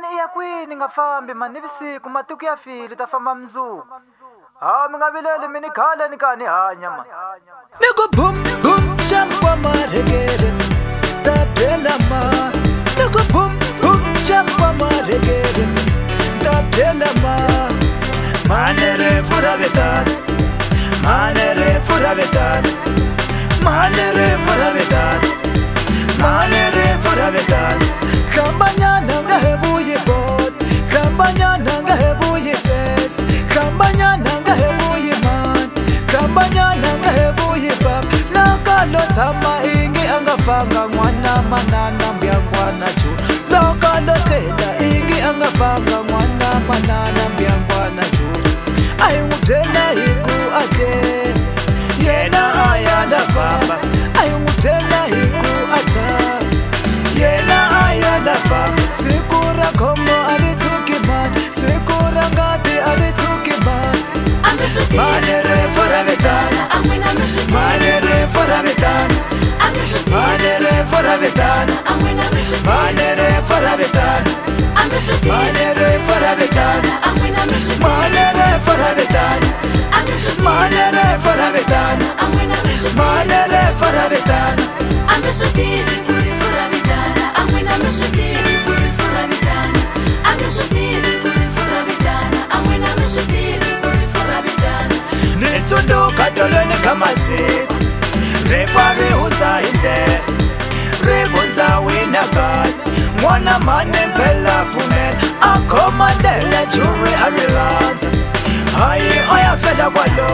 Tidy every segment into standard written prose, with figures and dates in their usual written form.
mani iya kwini ngafambi mani bisiku matiku ya fili tafamba mzuku. Mingabilele mini khala nikani hanya man. Nigo boom boom champa maregere tapela ma. Nigo boom boom champa maregere tapela ma. Manere fura vetan, manere fura vetan, manere fura vetan, manere fura vetan. Kambanya nanga hebuye bot, kambanya nanga hebuye ses, kambanya nanga hebuye man, kambanya nanga hebuye pap. Nakalo tama ingi angafanga mwana manana mbyangwana chu. Nakalo tela ingi angafanga mwana manana mbyangwana chu. Ayungutela hiku ate, yena ayanda baba. Ayungutela hiku ata, yena ayanda baba. Sikura komo arituki man, sikura ngati arituki man. Manere foravetana, manere foravetana, manere foravetana, manere foravetana, manere foravetana, manere foravetana, manere foravetana, manere foravetana. I'm so deep, puri foravetana. I'm so deep, puri foravetana. I'm so deep, puri foravetana. I'm so deep, puri foravetana. Nitsunduka dolweni kamasiku, refari uza inde, regunza wina gani. Mwana mane mpela fumen, akomandele juri arilanza. Hayi oya feda kwa lo,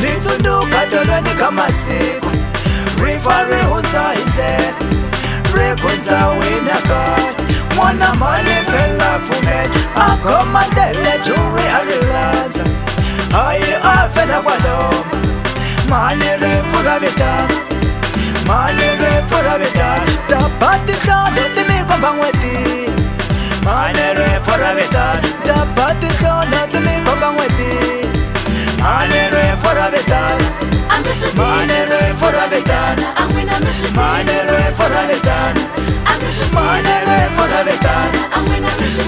nitsunduka dolweni kamasiku, refari uza inde, regunza wina gani. Mwana mane mpela fumen, akomandele juri arilanza. Hayi oya feda kwa lo, manere foravetana, manere foravetana. Tapati tano timi komba ngweti, manere foravetana. Tapati tano timi komba ngweti, manere foravetana. Manere foravetana, manere foravetana, manere foravetana,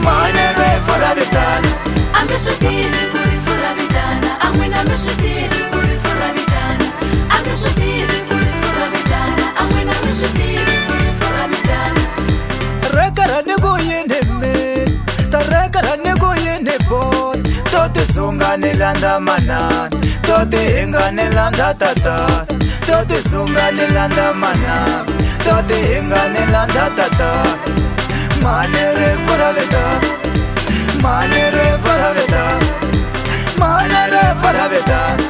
manere foravetana. I'm so deep, puri foravetana. I'm so deep, puri foravetana. I'm so deep, puri foravetana. I'm so deep, puri foravetana. Rekara nego yene me, ta rekara nego yene boy. Tote sunga nilanda manan, tote inga nilanda tata, tote sunga nilanda manan, tote inga nilanda tata. Manere foravetana, manere foravetana, manere foravetana,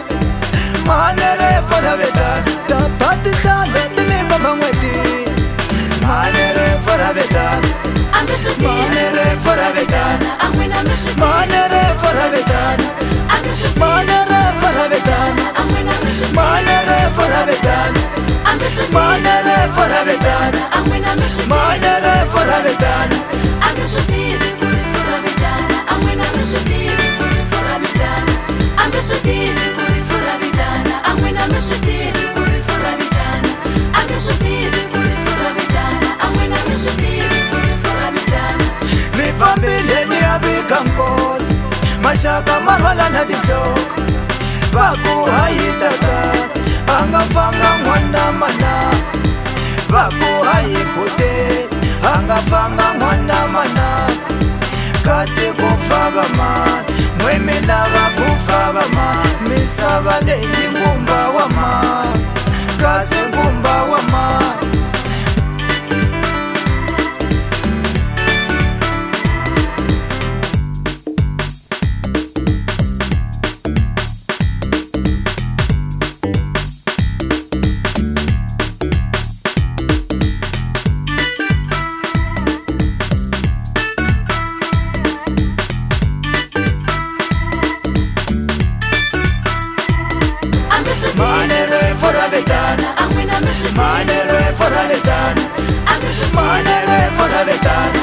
manere foravetana. Tapati tano timi komba ngweti, manere foravetana. Manere foravetana, manere foravetana, manere foravetana, manere foravetana, manere foravetana, manere foravetana. I'm so deep, puri foravetana. I'm so deep, puri foravetana. I'm so deep, puri foravetana. I'm so deep, puri foravetana. I'm so deep, puri foravetana. I'm so deep, puri foravetana. Mi famile ni abika nkosi, mashaka marwala na dijoko. Baku hayitaka, angafanga mwana mana. Baku hayipute, angafanga mwana mana. Kasi kufaba man, mwemela bakufaba man. Misaba leyi ngumba wa man, kasi ngumba wa man. Manere foravetana, manere foravetana, manere foravetana,